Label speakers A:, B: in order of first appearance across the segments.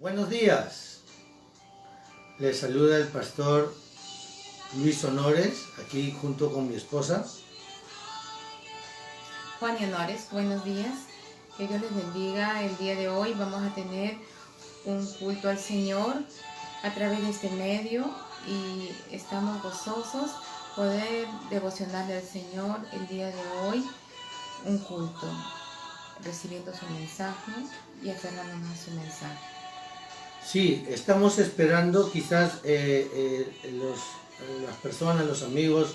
A: Buenos días, les saluda el pastor Luis Honores, aquí junto con mi esposa
B: Juan y Honores, buenos días, que Dios les bendiga. El día de hoy vamos a tener un culto al Señor a través de este medio y estamos gozosos poder devocionarle al Señor el día de hoy, un culto, recibiendo su mensaje y aferrándonos a su mensaje.
A: Sí, estamos esperando quizás las personas, los amigos,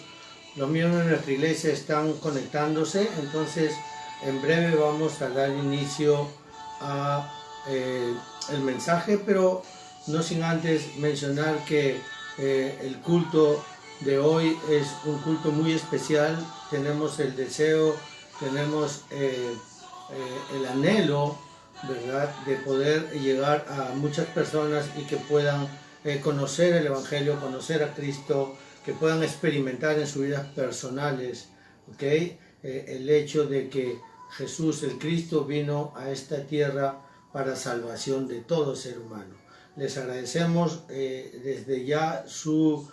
A: los miembros de nuestra iglesia están conectándose, entonces en breve vamos a dar inicio a el mensaje, pero no sin antes mencionar que el culto de hoy es un culto muy especial. Tenemos el deseo, tenemos el anhelo, ¿verdad?, de poder llegar a muchas personas y que puedan conocer el Evangelio, conocer a Cristo, que puedan experimentar en sus vidas personales, ¿okay? El hecho de que Jesús, el Cristo, vino a esta tierra para salvación de todo ser humano. Les agradecemos desde ya su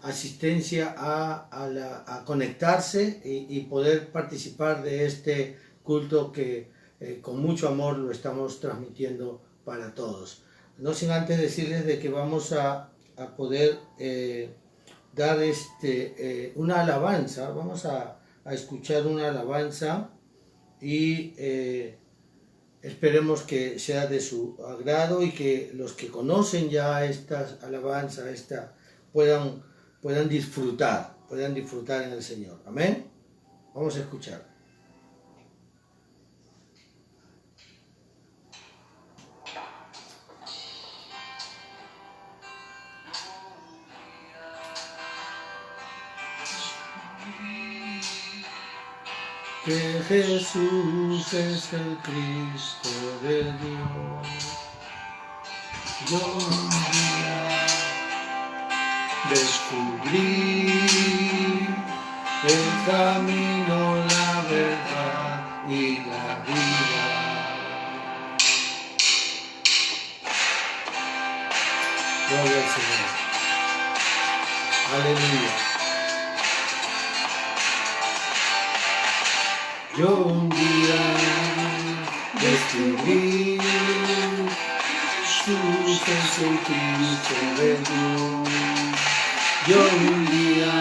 A: asistencia a conectarse y poder participar de este culto que con mucho amor lo estamos transmitiendo para todos. No sin antes decirles de que vamos a poder dar una alabanza, vamos a escuchar una alabanza y esperemos que sea de su agrado y que los que conocen ya esta alabanza, puedan disfrutar en el Señor. Amén. Vamos a escuchar. Que Jesús es el Cristo de Dios. Yo un día descubrí el camino, la verdad y la vida. Gloria al Señor. Aleluya. Yo un día descubrí Jesús es el Cristo de Dios. Yo un día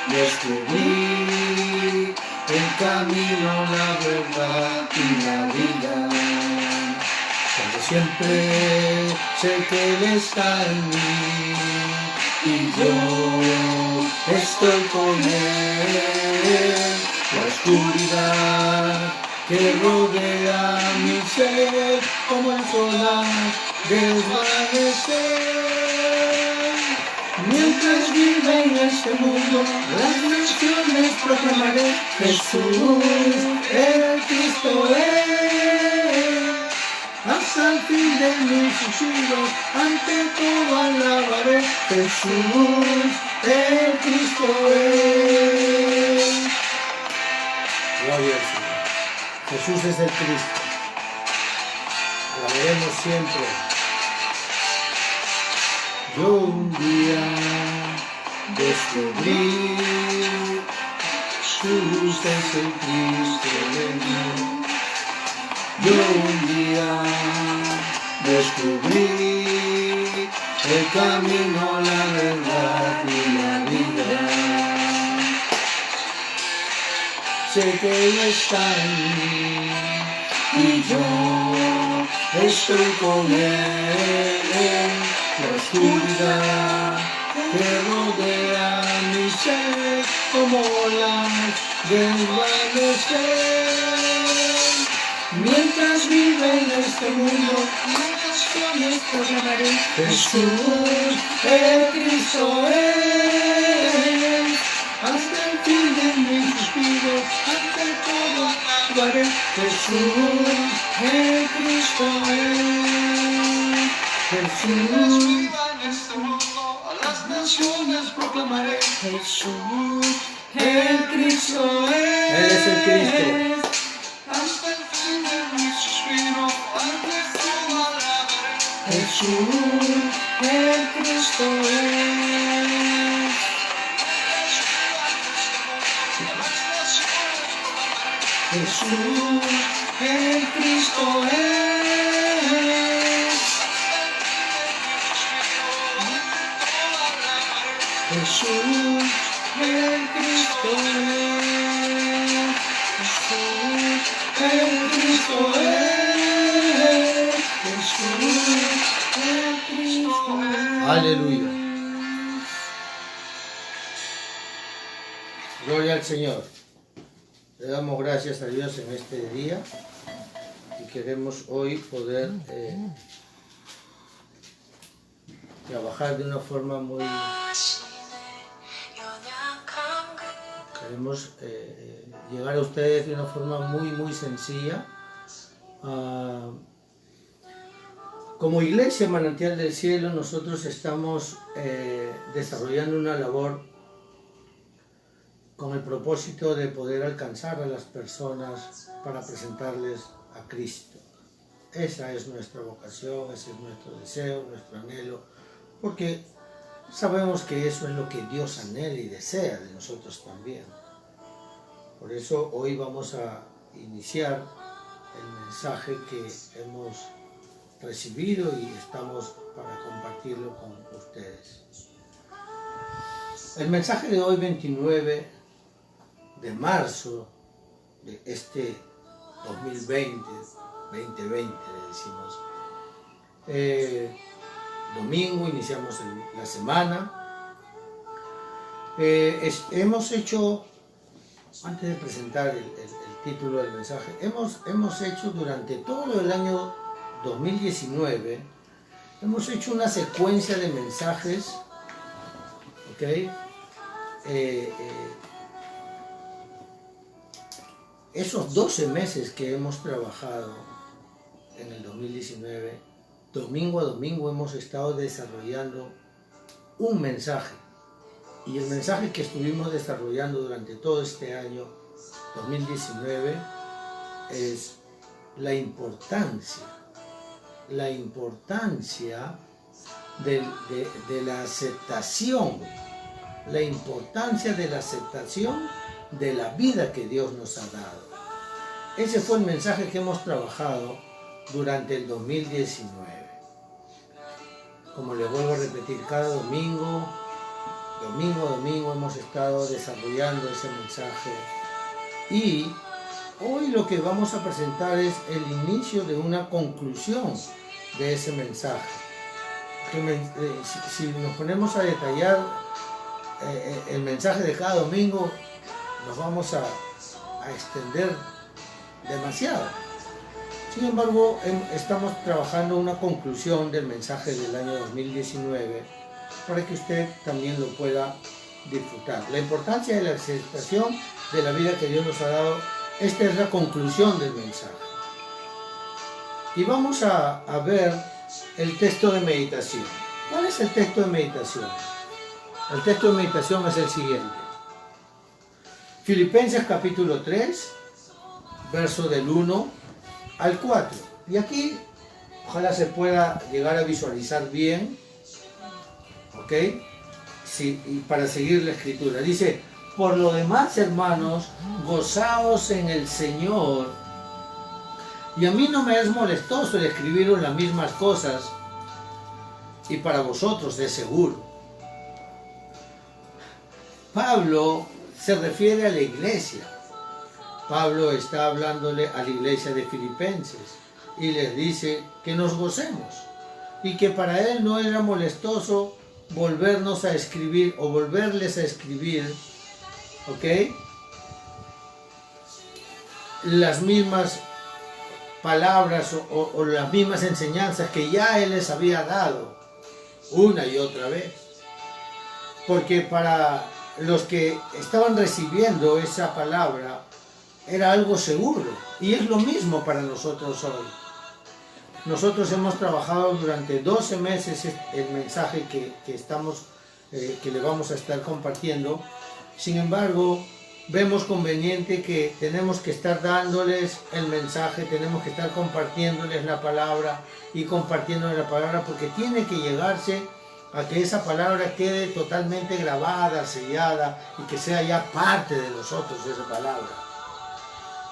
A: descubrí el camino, la verdad y la vida. Como siempre sé que Él está en mí y yo estoy con Él. La oscuridad que rodea mi ser, como el sol desvanecer. Mientras vive en este mundo, las naciones proclamaré: Jesús, el Cristo es. Hasta el fin de mis suspiros, ante todo alabaré: Jesús, el Cristo es. Gloria al Señor. Jesús es el Cristo. Alabaremos siempre. Yo un día descubrí Jesús es el Cristo de Dios. Yo un día descubrí el camino, la verdad y la vida. Sé que Él está en mí y yo estoy con Él. La oscuridad que rodea mi ser, como olas desvanecer. Mientras vive en este mundo, las naciones proclamaré: Jesús, el Cristo es. Hasta el fin de mis suspiros, ante todo alabaré: Jesús, el Cristo es. Jesús, viva en este mundo, a las naciones proclamaré: Jesús, el Cristo es. Él es el Cristo. Hasta el fin de mis suspiros, ante todo
B: Jesús, el Cristo es. Jesús, el Cristo es. Jesús, el Cristo es. Jesús, el Cristo es. Jesús, el Cristo es.
A: Aleluya. Gloria al Señor. Le damos gracias a Dios en este día y queremos hoy poder trabajar de una forma muy... Queremos llegar a ustedes de una forma muy sencilla. Como Iglesia Manantial del Cielo, nosotros estamos desarrollando una labor con el propósito de poder alcanzar a las personas para presentarles a Cristo. Esa es nuestra vocación, ese es nuestro deseo, nuestro anhelo, porque sabemos que eso es lo que Dios anhela y desea de nosotros también. Por eso hoy vamos a iniciar el mensaje que hemos recibido y estamos para compartirlo con ustedes. El mensaje de hoy, 29 de marzo de este 2020 le decimos, domingo, iniciamos la semana. Hemos hecho, antes de presentar el título del mensaje, hemos hecho durante todo el año 2019, hemos hecho una secuencia de mensajes, ¿ok? Esos 12 meses que hemos trabajado en el 2019, domingo a domingo hemos estado desarrollando un mensaje. Y el mensaje que estuvimos desarrollando durante todo este año 2019 es la importancia de la aceptación, la importancia de la aceptación de la vida que Dios nos ha dado. Ese fue el mensaje que hemos trabajado durante el 2019. Como les vuelvo a repetir, cada domingo a domingo hemos estado desarrollando ese mensaje. Y hoy lo que vamos a presentar es el inicio de una conclusión de ese mensaje. Si nos ponemos a detallar el mensaje de cada domingo, nos vamos a extender demasiado. Sin embargo, estamos trabajando una conclusión del mensaje del año 2019 para que usted también lo pueda disfrutar. La importancia de la aceptación de la vida que Dios nos ha dado, esta es la conclusión del mensaje. Y vamos a ver el texto de meditación. ¿Cuál es el texto de meditación? El texto de meditación es el siguiente. Filipenses capítulo 3, verso del 1 al 4. Y aquí, ojalá se pueda llegar a visualizar bien, ¿ok? Sí, y para seguir la escritura. Dice, por lo demás, hermanos, gozaos en el Señor. Y a mí no me es molestoso el escribiros las mismas cosas, y para vosotros de seguro. Pablo se refiere a la iglesia. Pablo está hablándole a la iglesia de Filipenses y les dice que nos gocemos y que para él no era molestoso volvernos a escribir o volverles a escribir, ¿ok? Las mismas palabras o las mismas enseñanzas que ya él les había dado una y otra vez. Porque para los que estaban recibiendo esa palabra era algo seguro, y es lo mismo para nosotros hoy. Nosotros hemos trabajado durante 12 meses el mensaje que le vamos a estar compartiendo. Sin embargo, vemos conveniente que tenemos que estar dándoles el mensaje, tenemos que estar compartiéndoles la palabra y compartiéndoles la palabra, porque tiene que llegarse a que esa palabra quede totalmente grabada, sellada, y que sea ya parte de nosotros esa palabra.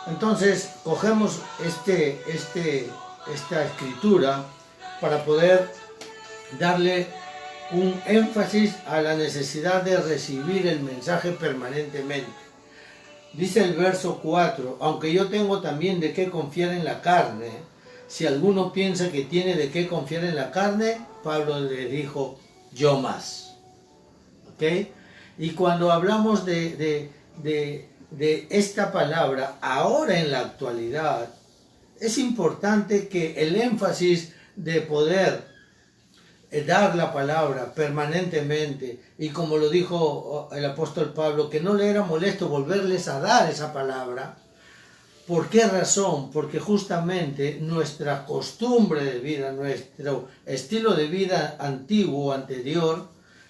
A: Entonces cogemos esta escritura para poder darle un énfasis a la necesidad de recibir el mensaje permanentemente. Dice el verso 4, aunque yo tengo también de qué confiar en la carne, si alguno piensa que tiene de qué confiar en la carne, Pablo le dijo, yo más. ¿Ok? Y cuando hablamos de esta palabra, ahora en la actualidad, es importante que el énfasis de poder dar la palabra permanentemente, y como lo dijo el apóstol Pablo, que no le era molesto volverles a dar esa palabra. ¿Por qué razón? Porque justamente nuestra costumbre de vida, nuestro estilo de vida antiguo, anterior,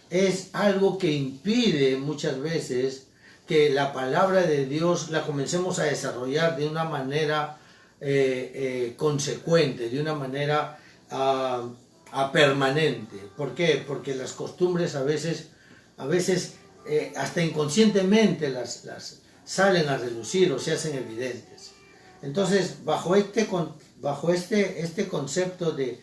A: es algo que impide muchas veces que la palabra de Dios la comencemos a desarrollar de una manera consecuente, de una manera permanente. ¿Por qué? Porque las costumbres a veces hasta inconscientemente las salen a relucir o se hacen evidentes. Entonces, bajo este concepto de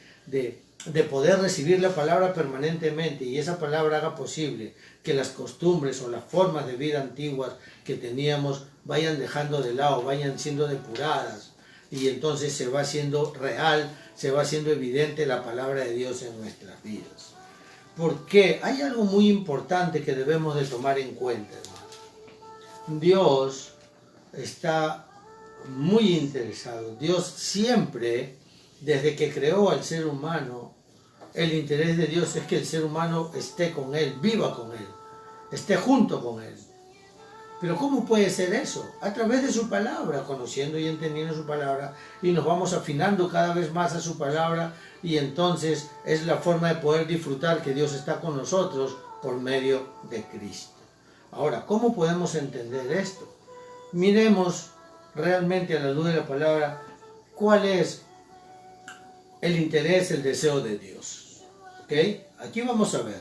A: poder recibir la palabra permanentemente, y esa palabra haga posible que las costumbres o las formas de vida antiguas que teníamos vayan dejando de lado, vayan siendo depuradas, y entonces se va haciendo real, se va haciendo evidente la palabra de Dios en nuestras vidas. Porque hay algo muy importante que debemos de tomar en cuenta, hermano. Dios está muy interesado. Dios siempre, desde que creó al ser humano, el interés de Dios es que el ser humano esté con Él, viva con Él, esté junto con Él. Pero ¿cómo puede ser eso? A través de su palabra, conociendo y entendiendo su palabra, y nos vamos afinando cada vez más a su palabra, y entonces es la forma de poder disfrutar que Dios está con nosotros por medio de Cristo. Ahora, ¿cómo podemos entender esto? Miremos realmente a la luz de la palabra cuál es el interés, el deseo de Dios. ¿Ok? Aquí vamos a ver.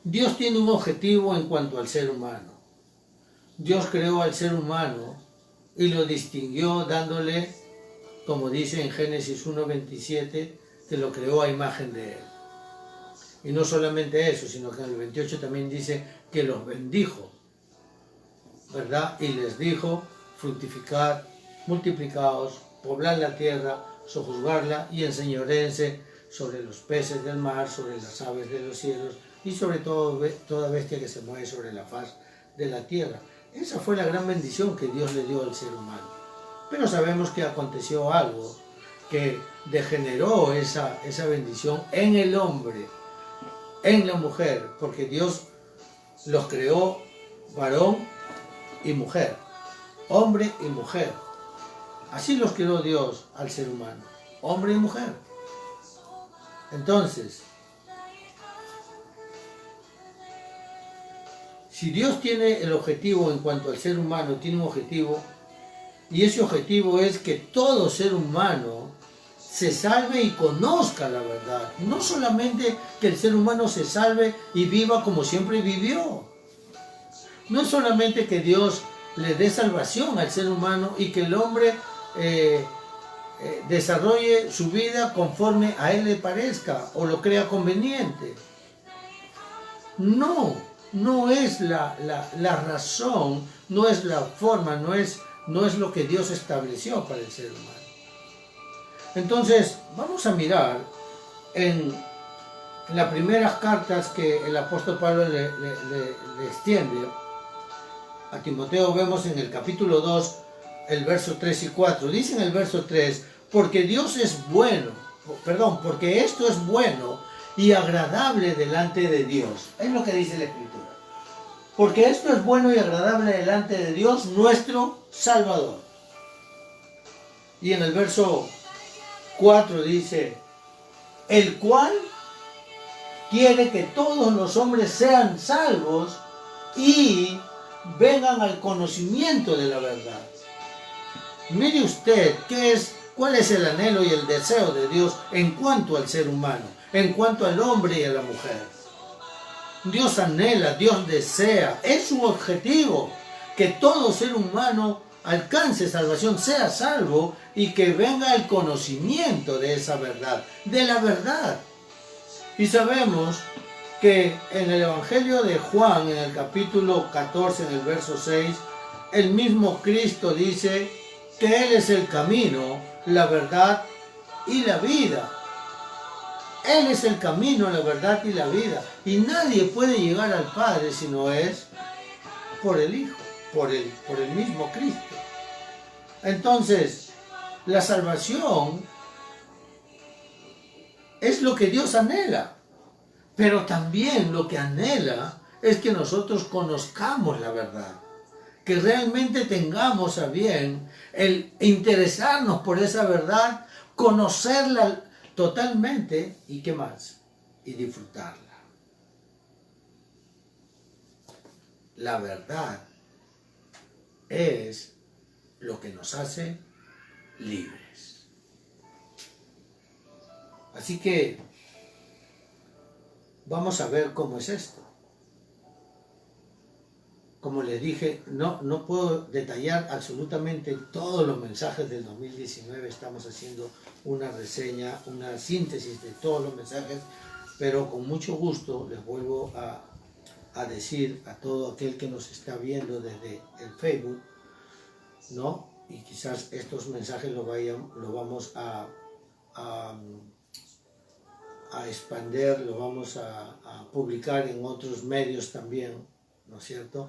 A: Dios tiene un objetivo en cuanto al ser humano. Dios creó al ser humano y lo distinguió dándole, como dice en Génesis 1:27, que lo creó a imagen de Él. Y no solamente eso, sino que en el 28 también dice que los bendijo, ¿verdad? Y les dijo, fructificad, multiplicaos, poblad la tierra, sojuzgarla y enseñoréense sobre los peces del mar, sobre las aves de los cielos y sobre toda bestia que se mueve sobre la faz de la tierra. Esa fue la gran bendición que Dios le dio al ser humano. Pero sabemos que aconteció algo que degeneró esa bendición en el hombre, en la mujer, porque Dios los creó varón y mujer, hombre y mujer. Así los creó Dios al ser humano, hombre y mujer. Entonces, si Dios tiene el objetivo en cuanto al ser humano, tiene un objetivo, y ese objetivo es que todo ser humano se salve y conozca la verdad. No solamente que el ser humano se salve y viva como siempre vivió. No es solamente que Dios le dé salvación al ser humano y que el hombre desarrolle su vida conforme a él le parezca o lo crea conveniente. No es la razón, no es la forma, no es lo que Dios estableció para el ser humano. Entonces, vamos a mirar en las primeras cartas que el apóstol Pablo le extiende a Timoteo. Vemos en el capítulo 2, el verso 3 y 4. Dice en el verso 3, porque Dios es bueno, porque esto es bueno y agradable delante de Dios. Es lo que dice la Escritura. Porque esto es bueno y agradable delante de Dios, nuestro Salvador. Y en el verso 4 dice, el cual quiere que todos los hombres sean salvos y vengan al conocimiento de la verdad. Mire usted cuál es el anhelo y el deseo de Dios en cuanto al ser humano, en cuanto al hombre y a la mujer. Dios anhela, Dios desea, es su objetivo que todo ser humano alcance salvación, sea salvo y que venga el conocimiento de esa verdad, de la verdad. Y sabemos que en el Evangelio de Juan, en el capítulo 14, en el verso 6, el mismo Cristo dice que Él es el camino, la verdad y la vida. Él es el camino, la verdad y la vida. Y nadie puede llegar al Padre si no es por el Hijo, por el mismo Cristo. Entonces, la salvación es lo que Dios anhela, pero también lo que anhela es que nosotros conozcamos la verdad, que realmente tengamos a bien el interesarnos por esa verdad, conocerla totalmente y ¿qué más? Y disfrutarla. La verdad es lo que nos hace libres. Así que vamos a ver cómo es esto. Como les dije, no puedo detallar absolutamente todos los mensajes del 2019. Estamos haciendo una reseña, una síntesis de todos los mensajes, pero con mucho gusto les vuelvo a decir a todo aquel que nos está viendo desde el Facebook, ¿no? Y quizás estos mensajes lo vamos a expandir, lo vamos a publicar en otros medios también, ¿no es cierto?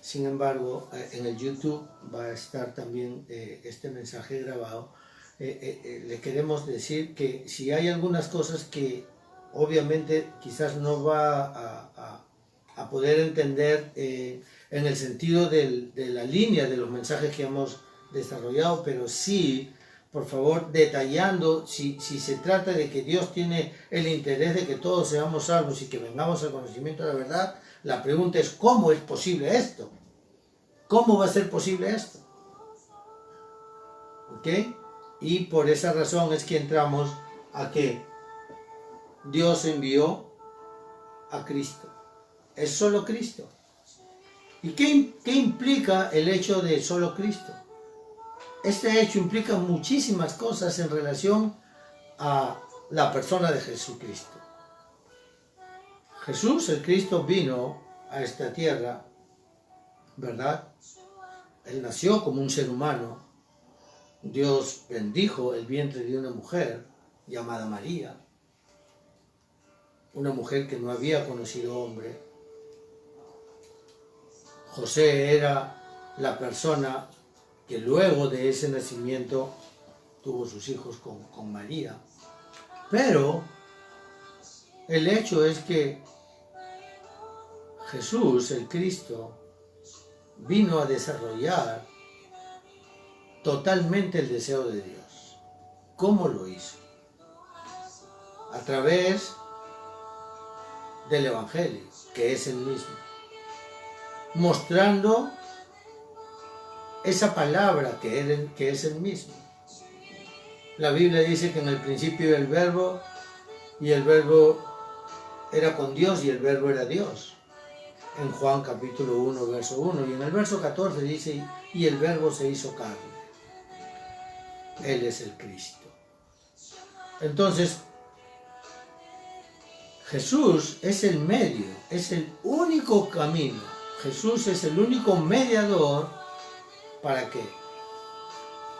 A: Sin embargo, en el YouTube va a estar también este mensaje grabado. Le queremos decir que si hay algunas cosas que obviamente quizás no va a poder entender en el sentido de la línea de los mensajes que hemos desarrollado, pero sí, por favor, detallando, si se trata de que Dios tiene el interés de que todos seamos salvos y que vengamos al conocimiento de la verdad, la pregunta es, ¿cómo es posible esto? ¿Cómo va a ser posible esto? ¿Ok? Y por esa razón es que entramos a que Dios envió a Cristo. Es solo Cristo. ¿Y qué implica el hecho de solo Cristo? Este hecho implica muchísimas cosas en relación a la persona de Jesucristo. Jesús, el Cristo, vino a esta tierra, ¿verdad? Él nació como un ser humano. Dios bendijo el vientre de una mujer llamada María, una mujer que no había conocido hombre. José era la persona que luego de ese nacimiento tuvo sus hijos con María. Pero el hecho es que Jesús, el Cristo, vino a desarrollar totalmente el deseo de Dios. ¿Cómo lo hizo? A través del Evangelio, que es el mismo, mostrando esa palabra que es el mismo. La Biblia dice que en el principio era el Verbo, y el Verbo era con Dios, y el Verbo era Dios. En Juan capítulo 1, verso 1. Y en el verso 14 dice, y el Verbo se hizo carne. Él es el Cristo. Entonces, Jesús es el medio, es el único camino. Jesús es el único mediador. ¿Para qué?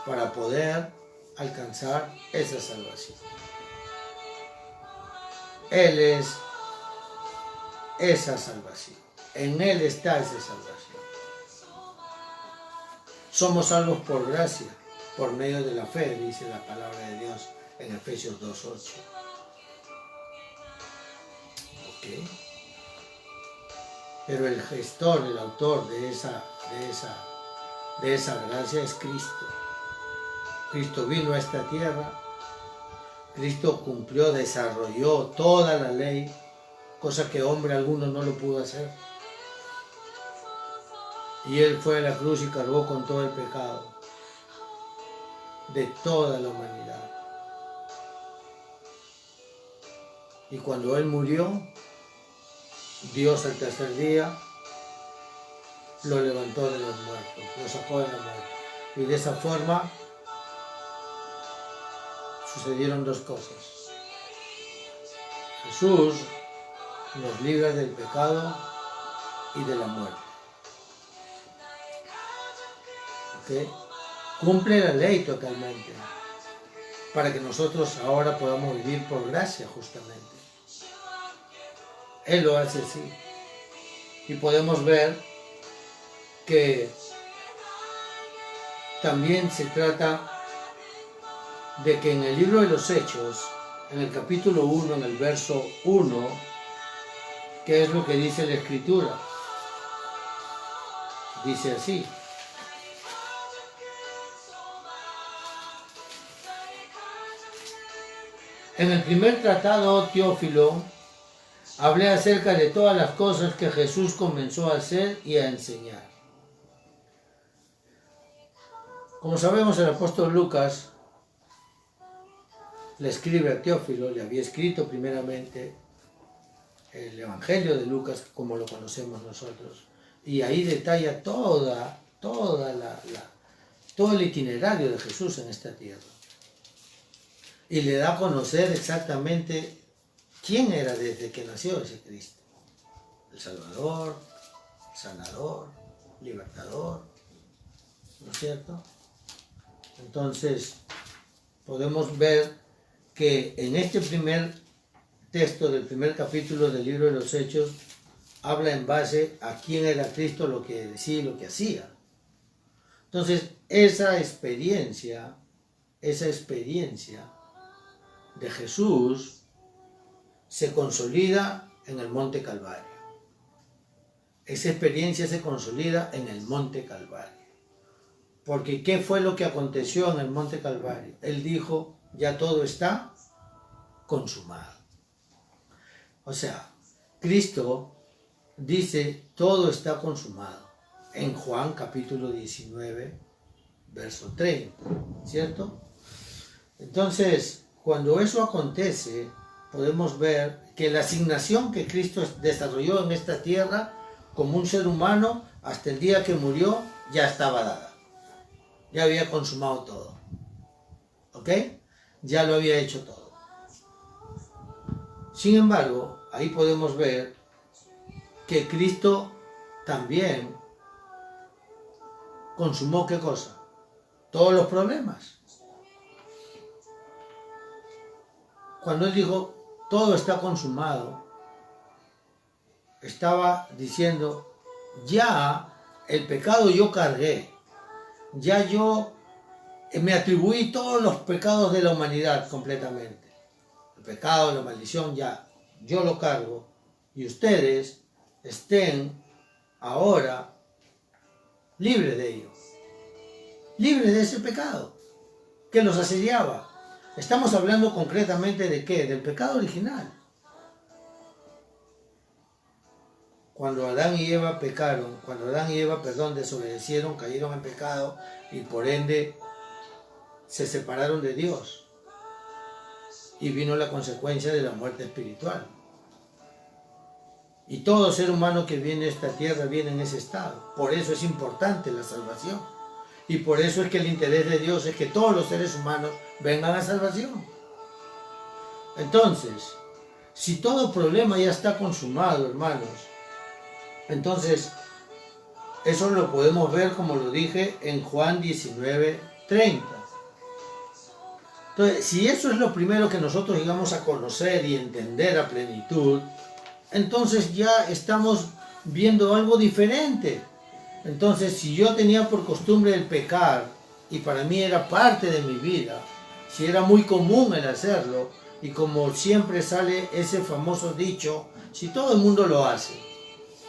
A: Para poder alcanzar esa salvación. Él es esa salvación. En Él está esa salvación. Somos salvos por gracia, por medio de la fe, dice la palabra de Dios en Efesios 2:8. ¿Ok? Pero el gestor, el autor de esa gracia es Cristo. Cristo vino a esta tierra. Cristo cumplió, desarrolló toda la ley, cosa que hombre alguno no lo pudo hacer. Y Él fue a la cruz y cargó con todo el pecado de toda la humanidad. Y cuando Él murió, Dios al tercer día lo levantó de los muertos, lo sacó de la muerte. Y de esa forma sucedieron dos cosas. Jesús nos libra del pecado y de la muerte. ¿Okay? Cumple la ley totalmente, para que nosotros ahora podamos vivir por gracia justamente. Él lo hace así. Y podemos ver que también se trata de que en el libro de los Hechos, en el capítulo 1, en el verso 1, ¿qué es lo que dice la Escritura? Dice así: en el primer tratado, Teófilo, hablé acerca de todas las cosas que Jesús comenzó a hacer y a enseñar. Como sabemos, el apóstol Lucas le escribe a Teófilo, le había escrito primeramente el Evangelio de Lucas, como lo conocemos nosotros, y ahí detalla todo el itinerario de Jesús en esta tierra. Y le da a conocer exactamente quién era desde que nació ese Cristo. El Salvador, el Sanador, Libertador, ¿no es cierto? Entonces, podemos ver que en este primer texto del primer capítulo del libro de los Hechos, habla en base a quién era Cristo, lo que decía y lo que hacía. Entonces, esa experiencia de Jesús se consolida en el Monte Calvario. Esa experiencia se consolida en el Monte Calvario. Porque ¿qué fue lo que aconteció en el Monte Calvario? Él dijo, ya todo está consumado. O sea, Cristo dice, todo está consumado. En Juan capítulo 19, verso 30, ¿cierto? Entonces, cuando eso acontece, podemos ver que la asignación que Cristo desarrolló en esta tierra como un ser humano hasta el día que murió ya estaba dada. Ya había consumado todo. ¿Ok? Ya lo había hecho todo. Sin embargo, ahí podemos ver que Cristo también consumó ¿qué cosa? Todos los problemas. Cuando Él dijo, todo está consumado, estaba diciendo, ya el pecado yo cargué, ya yo me atribuí todos los pecados de la humanidad completamente. El pecado, la maldición, ya yo lo cargo, y ustedes estén ahora libres de ello, libres de ese pecado que los asediaba. Estamos hablando concretamente de ¿qué? Del pecado original. Cuando Adán y Eva pecaron, desobedecieron, cayeron en pecado y por ende se separaron de Dios. Y vino la consecuencia de la muerte espiritual. Y todo ser humano que viene a esta tierra viene en ese estado. Por eso es importante la salvación. Y por eso es que el interés de Dios es que todos los seres humanos vengan a salvación. Entonces, si todo problema ya está consumado, hermanos, entonces eso lo podemos ver, como lo dije, en Juan 19:30. Entonces, si eso es lo primero que nosotros llegamos a conocer y entender a plenitud, entonces ya estamos viendo algo diferente. Entonces, si yo tenía por costumbre el pecar, y para mí era parte de mi vida, si era muy común el hacerlo, y como siempre sale ese famoso dicho, si todo el mundo lo hace,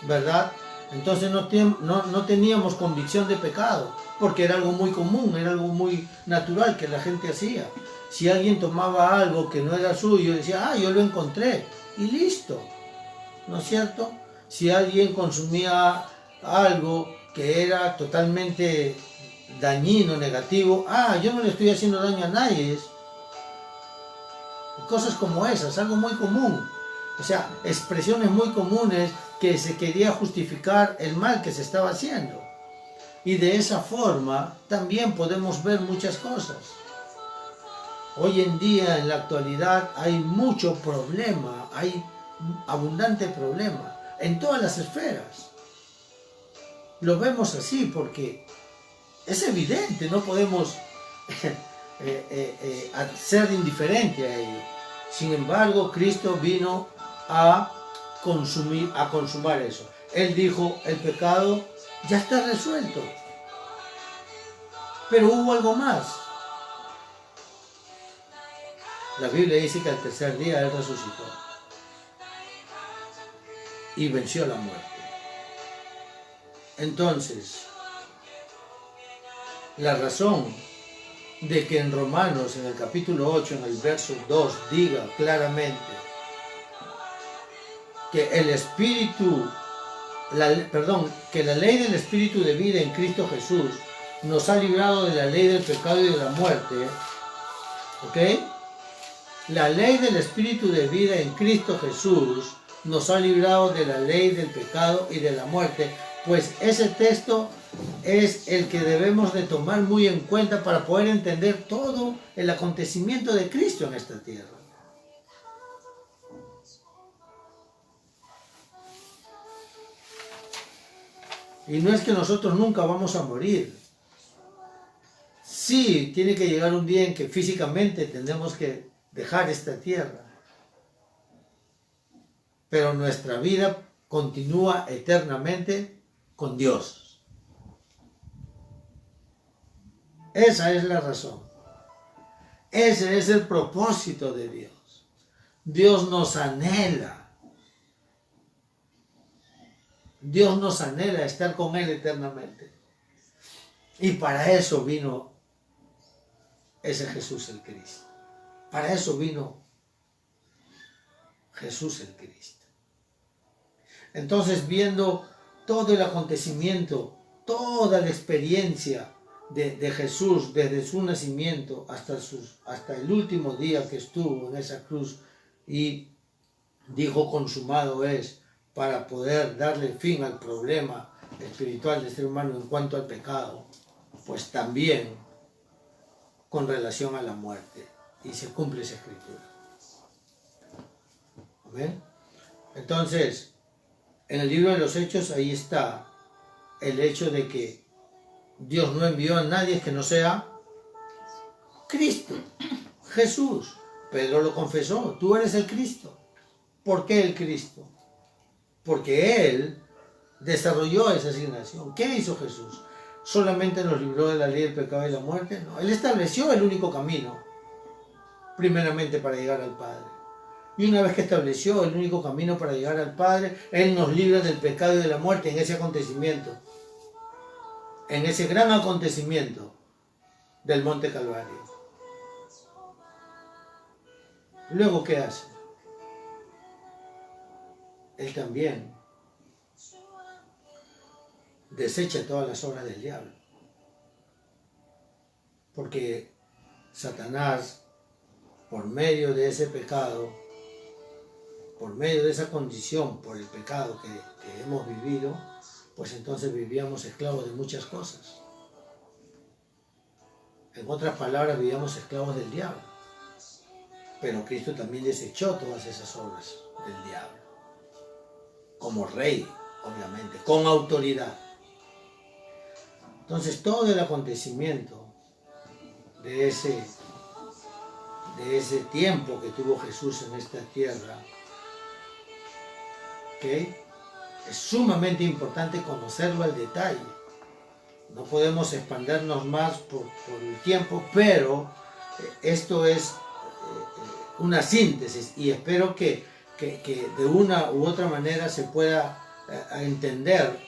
A: ¿verdad? Entonces no teníamos convicción de pecado, porque era algo muy común, era algo muy natural que la gente hacía. Si alguien tomaba algo que no era suyo, decía, yo lo encontré, y listo, ¿no es cierto? Si alguien consumía algo que era totalmente dañino, negativo. Yo no le estoy haciendo daño a nadie. Cosas como esas, algo muy común. O sea, expresiones muy comunes que se quería justificar el mal que se estaba haciendo. Y de esa forma también podemos ver muchas cosas. Hoy en día, en la actualidad, hay mucho problema, hay abundante problema en todas las esferas. Lo vemos así porque es evidente, no podemos ser indiferente a ello. Sin embargo, Cristo vino a consumar eso. Él dijo, el pecado ya está resuelto. Pero hubo algo más. La Biblia dice que al tercer día Él resucitó y venció la muerte. Entonces, la razón de que en Romanos, en el capítulo 8, en el verso 2, diga claramente que el Espíritu, que la ley del Espíritu de vida en Cristo Jesús nos ha librado de la ley del pecado y de la muerte, ¿ok? La ley del Espíritu de vida en Cristo Jesús nos ha librado de la ley del pecado y de la muerte, pues ese texto es el que debemos de tomar muy en cuenta para poder entender todo el acontecimiento de Cristo en esta tierra. Y no es que nosotros nunca vamos a morir. Sí, tiene que llegar un día en que físicamente tendremos que dejar esta tierra. Pero nuestra vida continúa eternamente con Dios. Esa es la razón. Ese es el propósito de Dios. Dios nos anhela. Dios nos anhela estar con Él eternamente. Y para eso vino ese Jesús el Cristo. Para eso vino Jesús el Cristo. Entonces, viendo todo el acontecimiento, toda la experiencia de Jesús desde su nacimiento hasta el último día que estuvo en esa cruz y dijo consumado es, para poder darle fin al problema espiritual del ser humano en cuanto al pecado, pues también con relación a la muerte, y se cumple esa escritura. ¿Amén? Entonces, en el libro de los Hechos ahí está el hecho de que Dios no envió a nadie que no sea Cristo, Jesús. Pedro lo confesó, tú eres el Cristo. ¿Por qué el Cristo? Porque Él desarrolló esa asignación. ¿Qué hizo Jesús? ¿Solamente nos libró de la ley del pecado y la muerte? No, Él estableció el único camino, primeramente para llegar al Padre. Y una vez que estableció el único camino para llegar al Padre, Él nos libra del pecado y de la muerte en ese acontecimiento. En ese gran acontecimiento del Monte Calvario. Luego, ¿qué hace? Él también desecha todas las obras del diablo. Porque Satanás, por medio de ese pecado, por medio de esa condición, por el pecado que hemos vivido, pues entonces vivíamos esclavos de muchas cosas. En otras palabras, vivíamos esclavos del diablo. Pero Cristo también desechó todas esas obras del diablo. Como rey, obviamente, con autoridad. Entonces todo el acontecimiento de ese tiempo que tuvo Jesús en esta tierra, ¿okay? Es sumamente importante conocerlo al detalle. No podemos expandernos más por el tiempo, pero esto es una síntesis y espero que de una u otra manera se pueda entender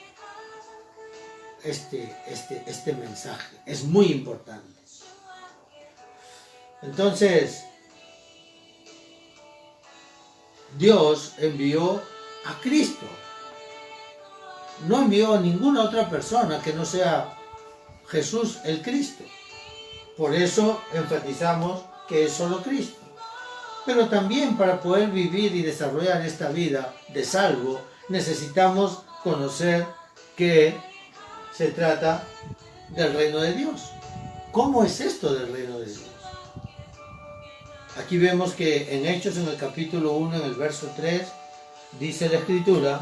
A: este mensaje. Es muy importante. Entonces, Dios envió a Cristo. no envió a ninguna otra persona que no sea Jesús el Cristo. Por eso enfatizamos que es solo Cristo. Pero también para poder vivir y desarrollar esta vida de salvo, necesitamos conocer que se trata del reino de Dios. ¿Cómo es esto del reino de Dios? Aquí vemos que en Hechos, en el capítulo 1, en el verso 3, dice la Escritura: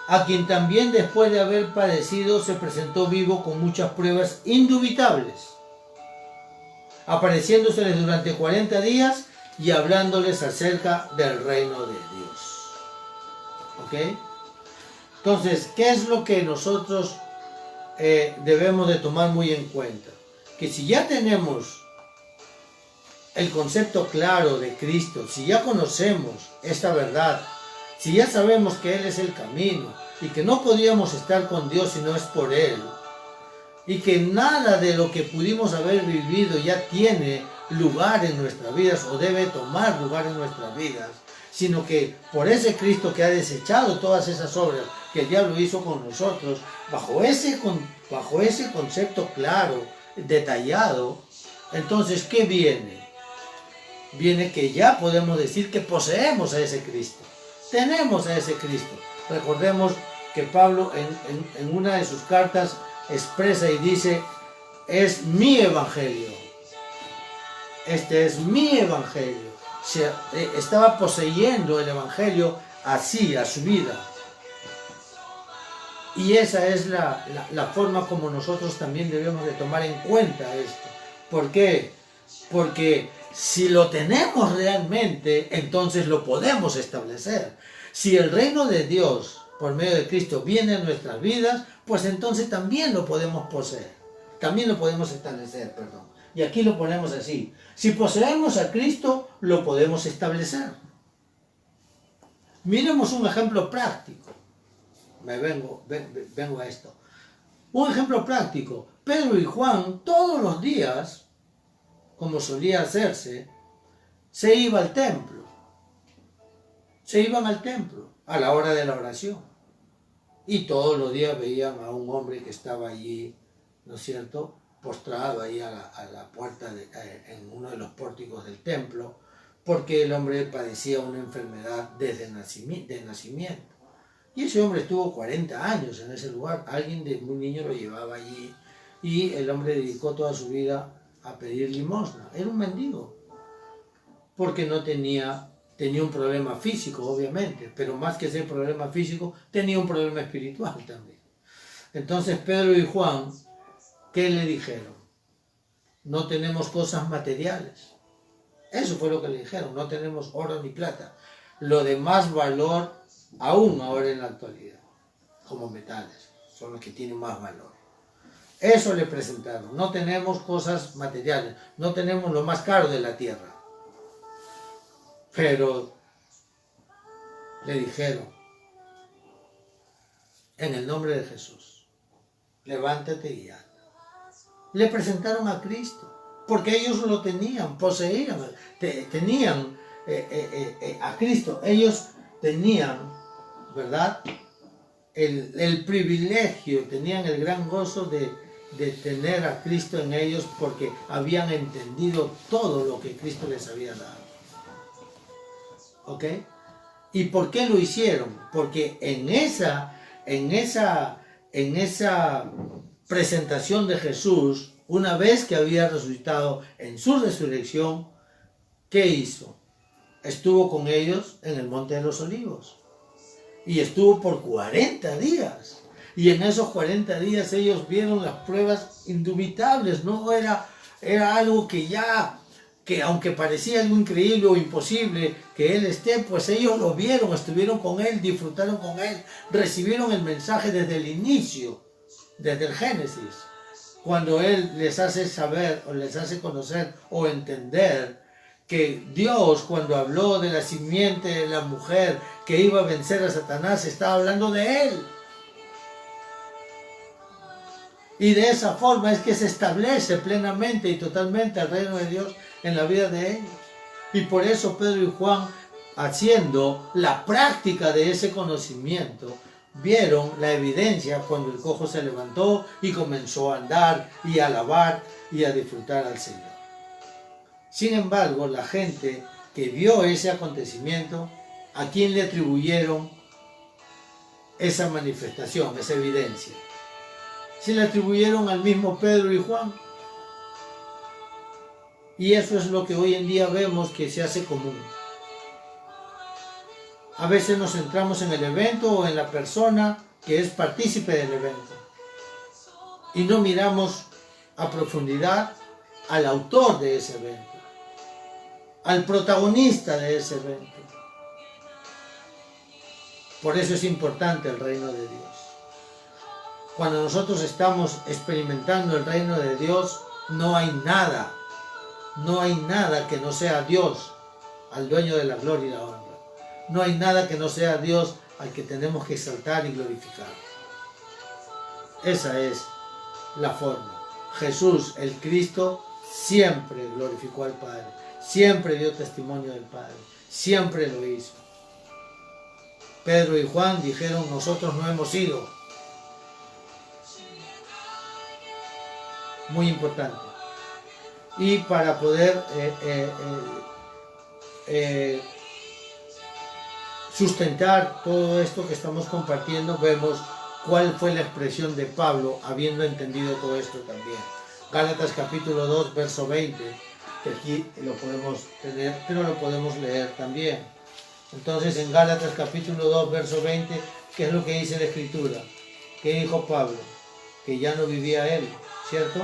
A: a quien también después de haber padecido se presentó vivo con muchas pruebas indubitables, apareciéndoseles durante 40 días y hablándoles acerca del reino de Dios. ¿Ok? Entonces, ¿qué es lo que nosotros debemos de tomar muy en cuenta? Que si ya tenemos el concepto claro de Cristo, si ya conocemos esta verdad, si ya sabemos que Él es el camino y que no podríamos estar con Dios si no es por Él, y que nada de lo que pudimos haber vivido ya tiene lugar en nuestras vidas o debe tomar lugar en nuestras vidas, sino que por ese Cristo que ha desechado todas esas obras que el diablo hizo con nosotros, bajo ese concepto claro, detallado, entonces ¿qué viene? Viene que ya podemos decir que poseemos a ese Cristo, tenemos a ese Cristo. Recordemos que Pablo en una de sus cartas expresa y dice: es mi evangelio, este es mi evangelio. Estaba poseyendo el evangelio así, a su vida. Y esa es la forma como nosotros también debemos de tomar en cuenta esto. ¿Por qué? Porque si lo tenemos realmente, entonces lo podemos establecer. Si el reino de Dios, por medio de Cristo, viene a nuestras vidas, pues entonces también lo podemos poseer. También lo podemos establecer, perdón. Y aquí lo ponemos así: si poseemos a Cristo, lo podemos establecer. Miremos un ejemplo práctico. Vengo a esto. Un ejemplo práctico. Pedro y Juan todos los días, como solía hacerse, se iban al templo. Se iban al templo a la hora de la oración. Y todos los días veían a un hombre que estaba allí, ¿no es cierto?, postrado ahí a la puerta, en uno de los pórticos del templo, porque el hombre padecía una enfermedad desde el nacimiento. Y ese hombre estuvo 40 años en ese lugar. Alguien de muy niño lo llevaba allí y el hombre dedicó toda su vida a pedir limosna. Era un mendigo, porque no tenía un problema físico, obviamente, pero más que ese problema físico, tenía un problema espiritual también. Entonces Pedro y Juan, ¿qué le dijeron? No tenemos cosas materiales. Eso fue lo que le dijeron: no tenemos oro ni plata. Lo de más valor, aún ahora en la actualidad, como metales, son los que tienen más valor. Eso le presentaron: no tenemos cosas materiales, no tenemos lo más caro de la tierra. Pero le dijeron: en el nombre de Jesús, levántate y anda. Le presentaron a Cristo, porque ellos lo tenían, poseían, tenían a Cristo. Ellos tenían, ¿verdad?, el privilegio, tenían el gran gozo de tener a Cristo en ellos, porque habían entendido todo lo que Cristo les había dado. ¿Ok? ¿Y por qué lo hicieron? Porque en esa presentación de Jesús, una vez que había resucitado en su resurrección, ¿qué hizo? Estuvo con ellos en el Monte de los Olivos. Y estuvo por 40 días. Y en esos 40 días ellos vieron las pruebas indubitables. No era algo que aunque parecía algo increíble o imposible que Él esté, pues ellos lo vieron, estuvieron con Él, disfrutaron con Él, recibieron el mensaje desde el inicio, desde el Génesis, cuando Él les hace saber o les hace conocer o entender que Dios, cuando habló de la simiente de la mujer que iba a vencer a Satanás, estaba hablando de Él. Y de esa forma es que se establece plenamente y totalmente el reino de Dios en la vida de ellos. Y por eso Pedro y Juan haciendo la práctica de ese conocimiento, vieron la evidencia cuando el cojo se levantó y comenzó a andar y a alabar y a disfrutar al Señor. Sin embargo, la gente que vio ese acontecimiento, ¿a quién le atribuyeron esa manifestación, esa evidencia? Se le atribuyeron al mismo Pedro y Juan. Y eso es lo que hoy en día vemos que se hace común. A veces nos centramos en el evento o en la persona que es partícipe del evento. Y no miramos a profundidad al autor de ese evento, al protagonista de ese evento. Por eso es importante el reino de Dios. Cuando nosotros estamos experimentando el reino de Dios, no hay nada que no sea Dios, al dueño de la gloria y la honra. No hay nada que no sea Dios al que tenemos que exaltar y glorificar. Esa es la forma. Jesús, el Cristo, siempre glorificó al Padre, siempre dio testimonio del Padre, siempre lo hizo. Pedro y Juan dijeron, nosotros no hemos ido. Muy importante. Y para poder sustentar todo esto que estamos compartiendo, vemos cuál fue la expresión de Pablo habiendo entendido todo esto también. Gálatas capítulo 2, verso 20, que aquí lo podemos tener, pero lo podemos leer también. Entonces en Gálatas capítulo 2, verso 20, ¿qué es lo que dice la Escritura? ¿Qué dijo Pablo? Que ya no vivía él, ¿cierto?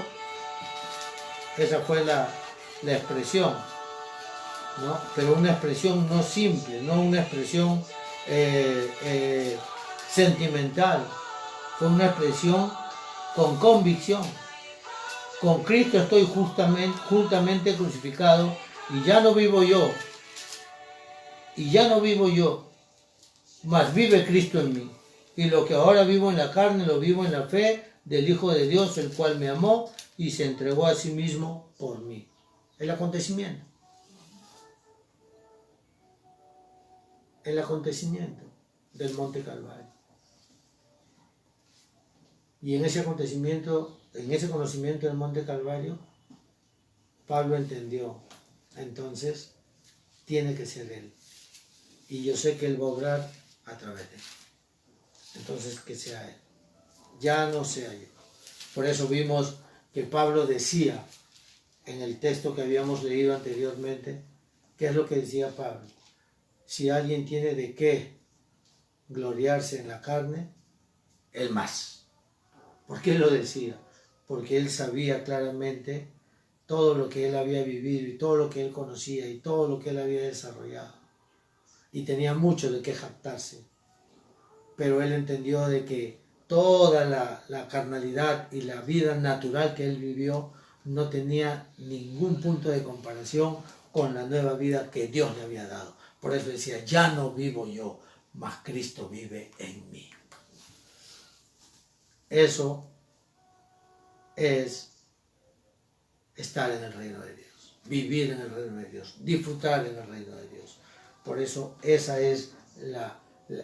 A: Esa fue la expresión, ¿no? Pero una expresión no simple, no una expresión sentimental, fue una expresión con convicción. Con Cristo estoy juntamente crucificado y ya no vivo yo, mas vive Cristo en mí. Y lo que ahora vivo en la carne, lo vivo en la fe del Hijo de Dios, el cual me amó y se entregó a sí mismo por mí. El acontecimiento del Monte Calvario. Y en ese acontecimiento, en ese conocimiento del Monte Calvario, Pablo entendió, entonces tiene que ser él. Y yo sé que él va a obrar a través de él. Entonces que sea él, ya no sea yo. Por eso vimos que Pablo decía en el texto que habíamos leído anteriormente, ¿qué es lo que decía Pablo? Si alguien tiene de qué gloriarse en la carne, él más. ¿Por qué lo decía? Porque él sabía claramente todo lo que él había vivido y todo lo que él conocía y todo lo que él había desarrollado. Y tenía mucho de qué jactarse. Pero él entendió de que toda la carnalidad y la vida natural que él vivió no tenía ningún punto de comparación con la nueva vida que Dios le había dado. Por eso decía, ya no vivo yo, mas Cristo vive en mí. Eso es estar en el reino de Dios, vivir en el reino de Dios, disfrutar en el reino de Dios. Por eso ese es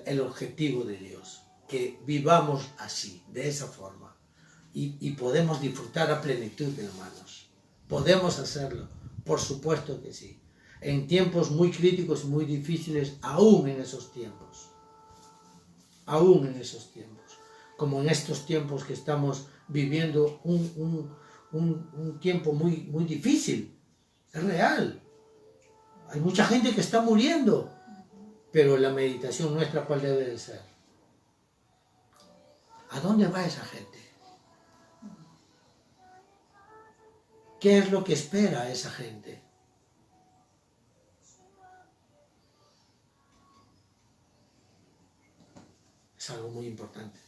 A: el objetivo de Dios, que vivamos así, de esa forma. Y podemos disfrutar a plenitud, hermanos. Podemos hacerlo, por supuesto que sí. En tiempos muy críticos y muy difíciles, aún en esos tiempos. Como en estos tiempos que estamos viviendo un tiempo muy, muy difícil. Es real. Hay mucha gente que está muriendo. Pero la meditación nuestra, ¿cuál debe de ser? ¿A dónde va esa gente? ¿Qué es lo que espera esa gente? Es algo muy importante.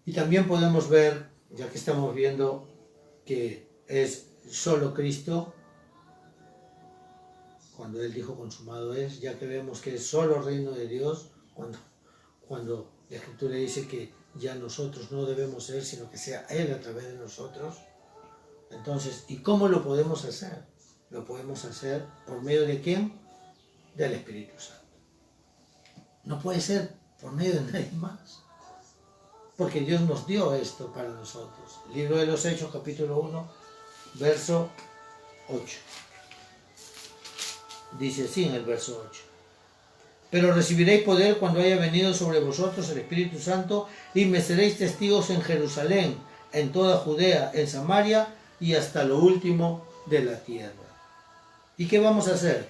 A: Y también podemos ver, ya que estamos viendo que es solo Cristo, cuando Él dijo consumado es, ya que vemos que es solo reino de Dios, cuando la Escritura dice que ya nosotros no debemos ser, sino que sea Él a través de nosotros. Entonces, ¿y cómo lo podemos hacer? Lo podemos hacer por medio de ¿quién? del Espíritu Santo. No puede ser por medio de nadie más. Porque Dios nos dio esto para nosotros. El libro de los Hechos, capítulo 1, verso 8. Dice así en el verso 8. Pero recibiréis poder cuando haya venido sobre vosotros el Espíritu Santo y me seréis testigos en Jerusalén, en toda Judea, en Samaria y hasta lo último de la tierra. ¿Y qué vamos a hacer?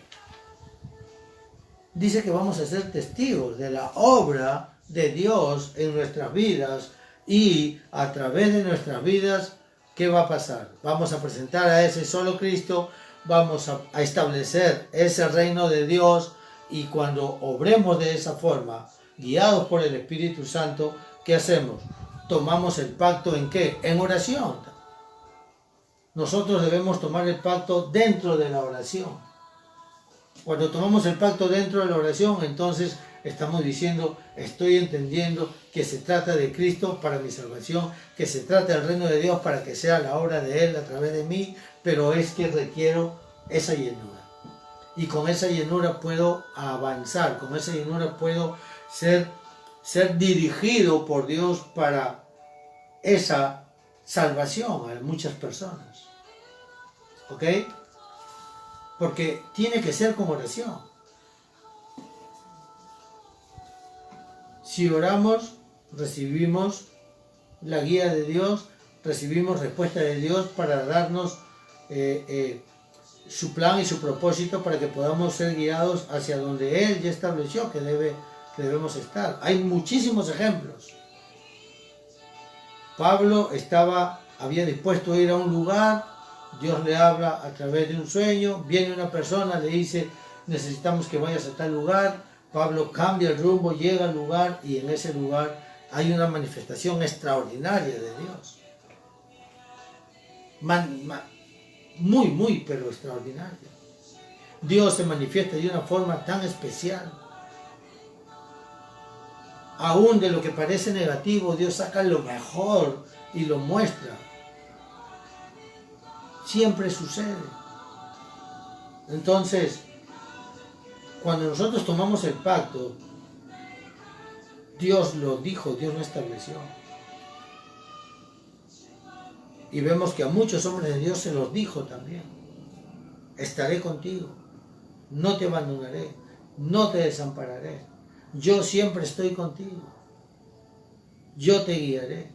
A: Dice que vamos a ser testigos de la obra de Dios en nuestras vidas y a través de nuestras vidas, ¿qué va a pasar? Vamos a presentar a ese solo Cristo, vamos a establecer ese reino de Dios y cuando obremos de esa forma, guiados por el Espíritu Santo, ¿qué hacemos? Tomamos el pacto ¿en qué? En oración. Nosotros debemos tomar el pacto dentro de la oración. Cuando tomamos el pacto dentro de la oración, entonces estamos diciendo, estoy entendiendo que se trata de Cristo para mi salvación, que se trata del reino de Dios para que sea la obra de Él a través de mí, pero es que requiero esa llenura. Y con esa llenura puedo avanzar, con esa llenura puedo ser dirigido por Dios para esa salvación a muchas personas. ¿Ok? Porque tiene que ser con oración. Si oramos, recibimos la guía de Dios, recibimos respuesta de Dios para darnos su plan y su propósito para que podamos ser guiados hacia donde Él ya estableció que debemos estar. Hay muchísimos ejemplos. Pablo había dispuesto a ir a un lugar, Dios le habla a través de un sueño, viene una persona, le dice, necesitamos que vayas a tal lugar, Pablo cambia el rumbo, llega al lugar y en ese lugar hay una manifestación extraordinaria de Dios. Muy, pero extraordinaria. Dios se manifiesta de una forma tan especial. Aún de lo que parece negativo, Dios saca lo mejor y lo muestra. Siempre sucede. Entonces, cuando nosotros tomamos el pacto, Dios lo dijo, Dios lo estableció. Y vemos que a muchos hombres de Dios se los dijo también. Estaré contigo, no te abandonaré, no te desampararé. Yo siempre estoy contigo. Yo te guiaré.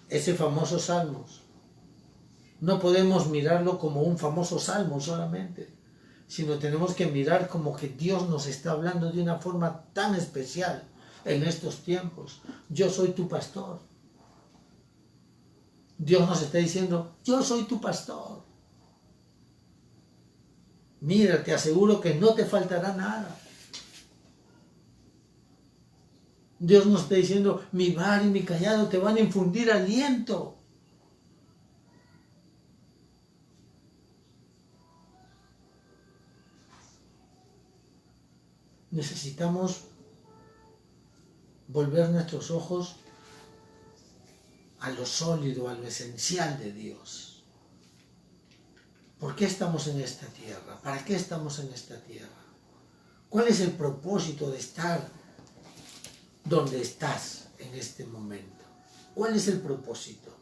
A: Ese famoso Salmos, no podemos mirarlo como un famoso salmo solamente, sino tenemos que mirar como que Dios nos está hablando de una forma tan especial en estos tiempos. Yo soy tu pastor. Dios nos está diciendo, yo soy tu pastor. Mira, te aseguro que no te faltará nada. Dios nos está diciendo, mi vara y mi callado te van a infundir aliento. Necesitamos volver nuestros ojos a lo sólido, a lo esencial de Dios. ¿Por qué estamos en esta tierra? ¿Para qué estamos en esta tierra? ¿Cuál es el propósito de estar donde estás en este momento? ¿Cuál es el propósito?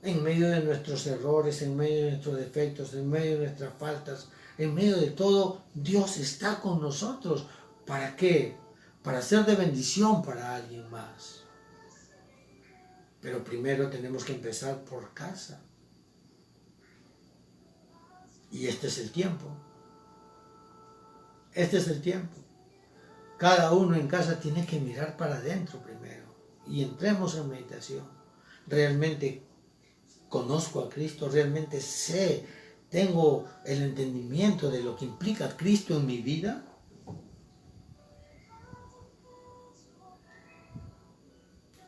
A: En medio de nuestros errores, en medio de nuestros defectos, en medio de nuestras faltas, en medio de todo, Dios está con nosotros. ¿Para qué? Para ser de bendición para alguien más. Pero primero tenemos que empezar por casa. Y este es el tiempo. Este es el tiempo. Cada uno en casa tiene que mirar para adentro primero. Y entremos en meditación. Realmente conozco a Cristo, realmente sé, tengo el entendimiento de lo que implica Cristo en mi vida.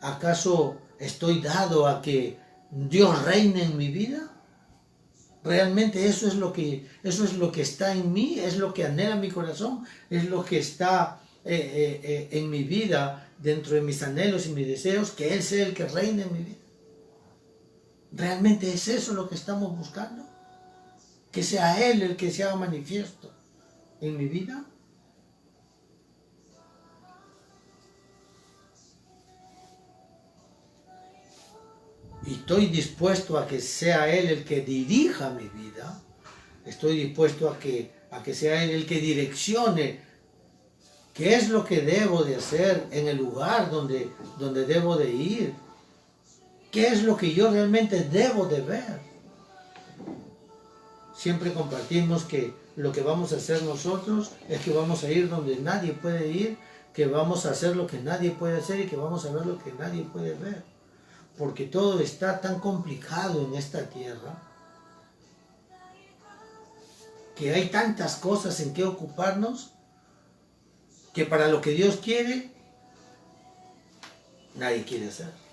A: ¿Acaso estoy dado a que Dios reine en mi vida? ¿Realmente eso es lo que está en mí? ¿Es lo que anhela mi corazón? ¿Es lo que está en mi vida, dentro de mis anhelos y mis deseos? Que Él sea el que reine en mi vida. ¿Realmente es eso lo que estamos buscando? ¿Que sea Él el que se haga manifiesto en mi vida? Y estoy dispuesto a que sea Él el que dirija mi vida. Estoy dispuesto a que sea Él el que direccione qué es lo que debo de hacer en el lugar donde debo de ir. ¿Qué es lo que yo realmente debo de ver? Siempre compartimos que lo que vamos a hacer nosotros es que vamos a ir donde nadie puede ir, que vamos a hacer lo que nadie puede hacer y que vamos a ver lo que nadie puede ver. Porque todo está tan complicado en esta tierra, que hay tantas cosas en que ocuparnos, que para lo que Dios quiere, nadie quiere hacer.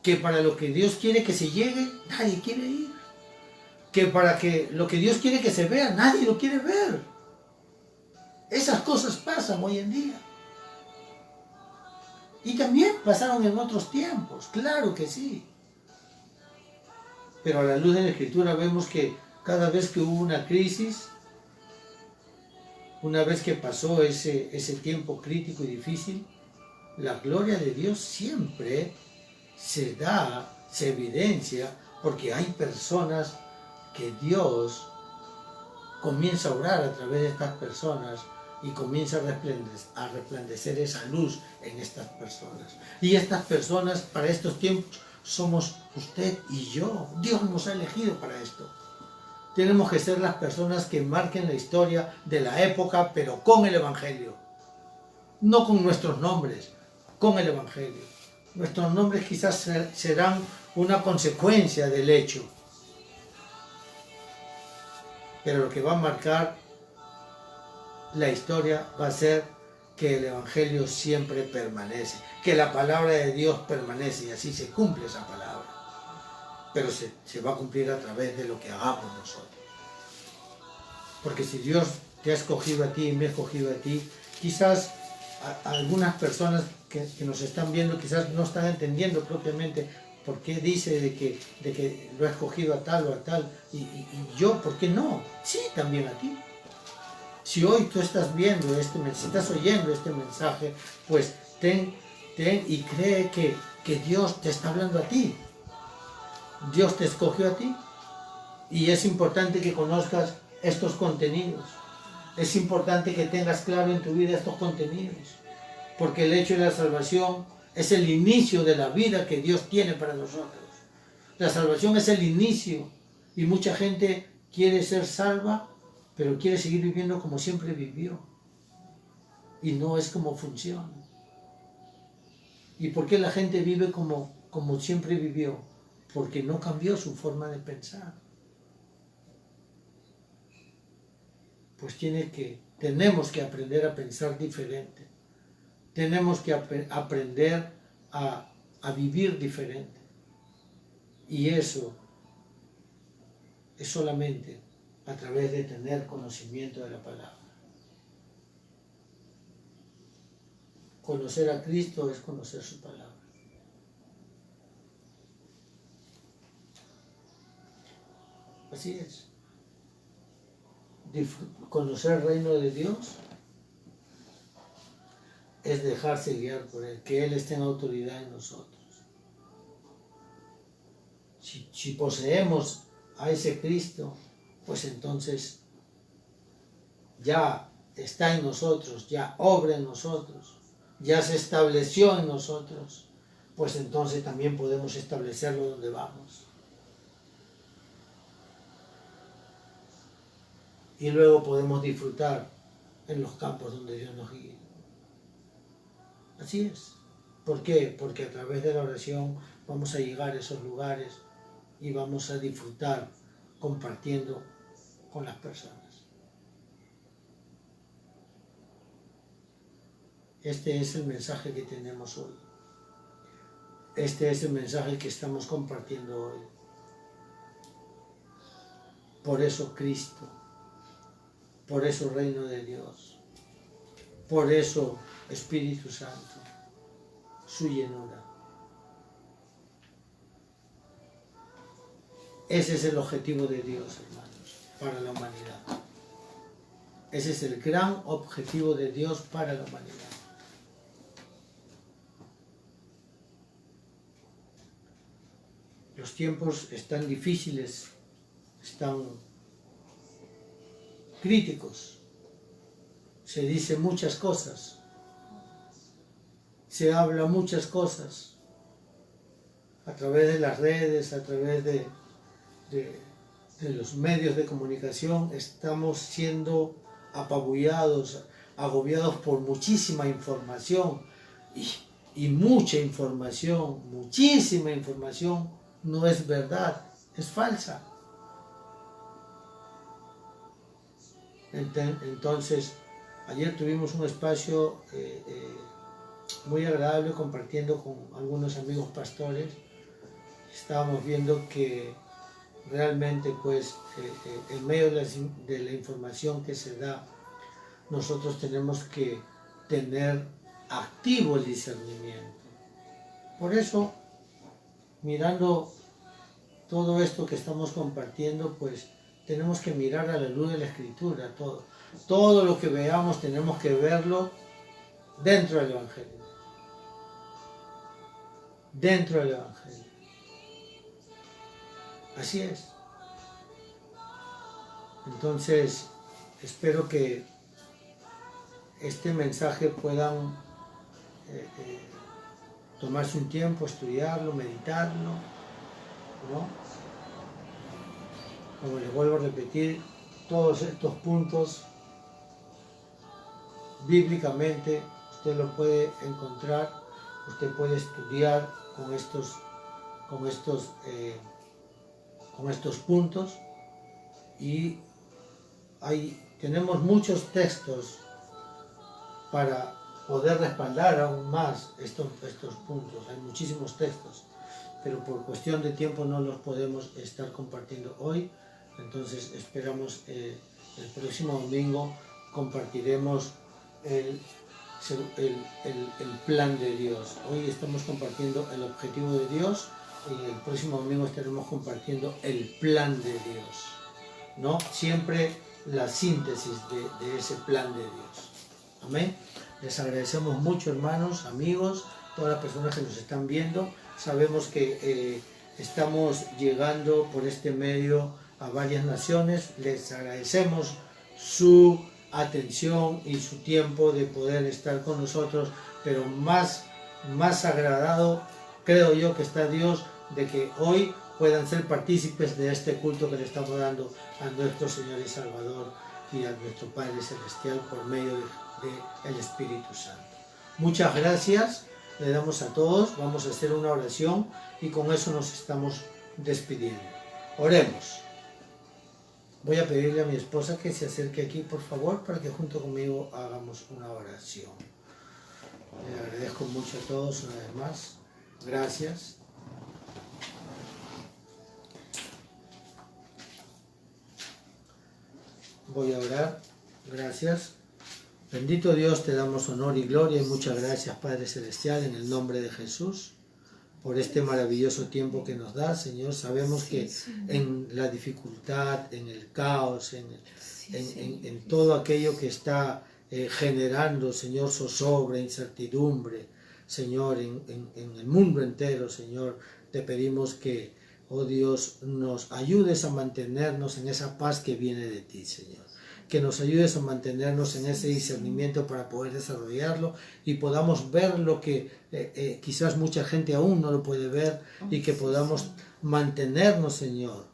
A: Que para lo que Dios quiere que se llegue, nadie quiere ir. Que para que lo que Dios quiere que se vea, nadie lo quiere ver. Esas cosas pasan hoy en día. Y también pasaron en otros tiempos, claro que sí. Pero a la luz de la Escritura vemos que cada vez que hubo una crisis, una vez que pasó ese tiempo crítico y difícil, la gloria de Dios siempre se da, se evidencia, porque hay personas que Dios comienza a orar a través de estas personas y comienza a resplandecer esa luz en estas personas. Y estas personas para estos tiempos somos usted y yo. Dios nos ha elegido para esto. Tenemos que ser las personas que marquen la historia de la época, pero con el Evangelio. No con nuestros nombres, con el Evangelio. Nuestros nombres quizás serán una consecuencia del hecho. Pero lo que va a marcar la historia va a ser que el Evangelio siempre permanece, que la palabra de Dios permanece y así se cumple esa palabra. Pero se va a cumplir a través de lo que hagamos nosotros. Porque si Dios te ha escogido a ti y me ha escogido a ti, quizás algunas personas que nos están viendo quizás no están entendiendo propiamente por qué dice de que lo ha escogido a tal o a tal, y yo, ¿por qué no? Sí, también a ti. Si hoy tú estás viendo si estás oyendo este mensaje, pues ten y cree que Dios te está hablando a ti. Dios te escogió a ti. Y es importante que conozcas estos contenidos. Es importante que tengas claro en tu vida estos contenidos. Porque el hecho de la salvación es el inicio de la vida que Dios tiene para nosotros. La salvación es el inicio. Y mucha gente quiere ser salva, pero quiere seguir viviendo como siempre vivió. Y no es como funciona. ¿Y por qué la gente vive como siempre vivió? Porque no cambió su forma de pensar. Pues tenemos que aprender a pensar diferente. Tenemos que aprender a vivir diferente. Y eso es solamente a través de tener conocimiento de la palabra. Conocer a Cristo es conocer su palabra. Así es. Conocer el reino de Dios es dejarse guiar por Él, que Él esté en autoridad en nosotros. Si poseemos a ese Cristo, pues entonces ya está en nosotros, ya obra en nosotros, ya se estableció en nosotros, pues entonces también podemos establecerlo donde vamos. Y luego podemos disfrutar en los campos donde Dios nos guíe. Así es. ¿Por qué? Porque a través de la oración vamos a llegar a esos lugares y vamos a disfrutar compartiendo con las personas. Este es el mensaje que tenemos hoy. Este es el mensaje que estamos compartiendo hoy. Por eso Cristo. Por eso Reino de Dios. Por eso Espíritu Santo. Su llenura. Ese es el objetivo de Dios, hermanos, para la humanidad. Ese es el gran objetivo de Dios para la humanidad. Los tiempos están difíciles, están críticos. Se dice muchas cosas, se habla muchas cosas a través de las redes, a través de los medios de comunicación. Estamos siendo apabullados, agobiados por muchísima información y mucha información, muchísima información no es verdad, es falsa. Entonces, ayer tuvimos un espacio muy agradable compartiendo con algunos amigos pastores. Estábamos viendo que realmente pues en medio de la información que se da, nosotros tenemos que tener activo el discernimiento. Por eso, mirando todo esto que estamos compartiendo, pues tenemos que mirar a la luz de la Escritura. Todo lo que veamos tenemos que verlo dentro del Evangelio. Dentro del Evangelio. Así es. Entonces, espero que este mensaje puedan tomarse un tiempo, estudiarlo, meditarlo, ¿no? Como les vuelvo a repetir, todos estos puntos bíblicamente usted lo puede encontrar, usted puede estudiar con estos puntos, y tenemos muchos textos para poder respaldar aún más estos puntos. Hay muchísimos textos, pero por cuestión de tiempo no los podemos estar compartiendo hoy. Entonces esperamos el próximo domingo compartiremos el plan de Dios. Hoy estamos compartiendo el objetivo de Dios y el próximo domingo estaremos compartiendo el plan de Dios, ¿no? Siempre la síntesis de ese plan de Dios. Amén. Les agradecemos mucho, hermanos, amigos, todas las personas que nos están viendo. Sabemos que estamos llegando por este medio a varias naciones. Les agradecemos su atención y su tiempo de poder estar con nosotros, pero más agradado creo yo que está Dios de que hoy puedan ser partícipes de este culto que le estamos dando a nuestro Señor y Salvador y a nuestro Padre Celestial por medio del Espíritu Santo. Muchas gracias, le damos a todos. Vamos a hacer una oración y con eso nos estamos despidiendo. Oremos. Voy a pedirle a mi esposa que se acerque aquí, por favor, para que junto conmigo hagamos una oración. Le agradezco mucho a todos una vez más. Gracias. Voy a orar. Gracias. Bendito Dios, te damos honor y gloria y muchas gracias, Padre Celestial, en el nombre de Jesús, por este maravilloso tiempo que nos da, Señor. Sabemos que en la dificultad, en el caos, en todo aquello que está generando, Señor, zozobra, incertidumbre, Señor, en el mundo entero, Señor, te pedimos que, oh Dios, nos ayudes a mantenernos en esa paz que viene de ti, Señor. Que nos ayudes a mantenernos en ese discernimiento para poder desarrollarlo y podamos ver lo que quizás mucha gente aún no lo puede ver, y que podamos mantenernos, Señor,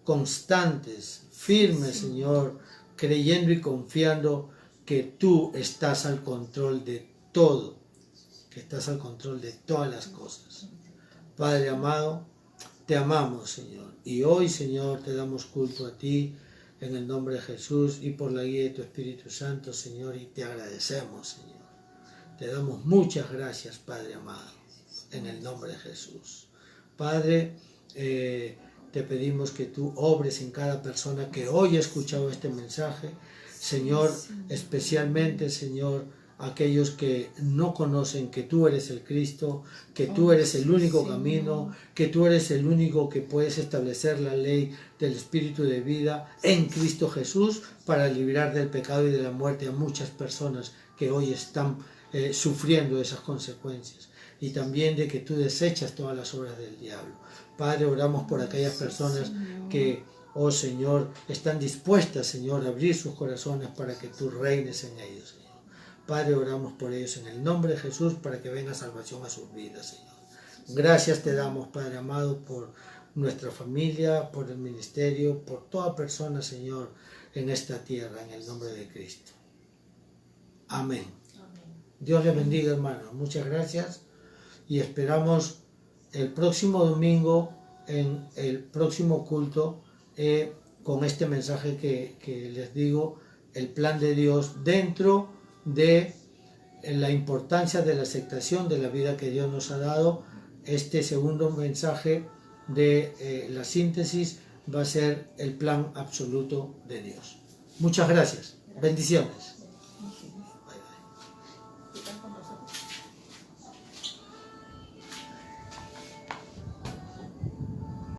A: constantes, firmes, Señor, creyendo y confiando que tú estás al control de todo, que estás al control de todas las cosas. Padre amado, te amamos, Señor, y hoy, Señor, te damos culto a ti, en el nombre de Jesús y por la guía de tu Espíritu Santo, Señor, y te agradecemos, Señor. Te damos muchas gracias, Padre amado, en el nombre de Jesús. Padre, te pedimos que tú obres en cada persona que hoy ha escuchado este mensaje, Señor, especialmente, Señor, a aquellos que no conocen que tú eres el Cristo, que tú eres el único camino, que tú eres el único que puedes establecer la ley del Espíritu de vida en Cristo Jesús para liberar del pecado y de la muerte a muchas personas que hoy están sufriendo esas consecuencias. Y también de que tú desechas todas las obras del diablo. Padre, oramos por aquellas personas que, oh Señor, están dispuestas, Señor, a abrir sus corazones para que tú reines en ellos, Señor. Padre, oramos por ellos en el nombre de Jesús para que venga salvación a sus vidas, Señor. Gracias te damos, Padre amado, por nuestra familia, por el ministerio, por toda persona, Señor, en esta tierra, en el nombre de Cristo. Amén. Dios les bendiga, hermanos. Muchas gracias. Y esperamos el próximo domingo en el próximo culto con este mensaje que les digo, el plan de Dios dentro de la importancia de la aceptación de la vida que Dios nos ha dado. Este segundo mensaje de la síntesis va a ser el plan absoluto de Dios. Muchas gracias. Bendiciones.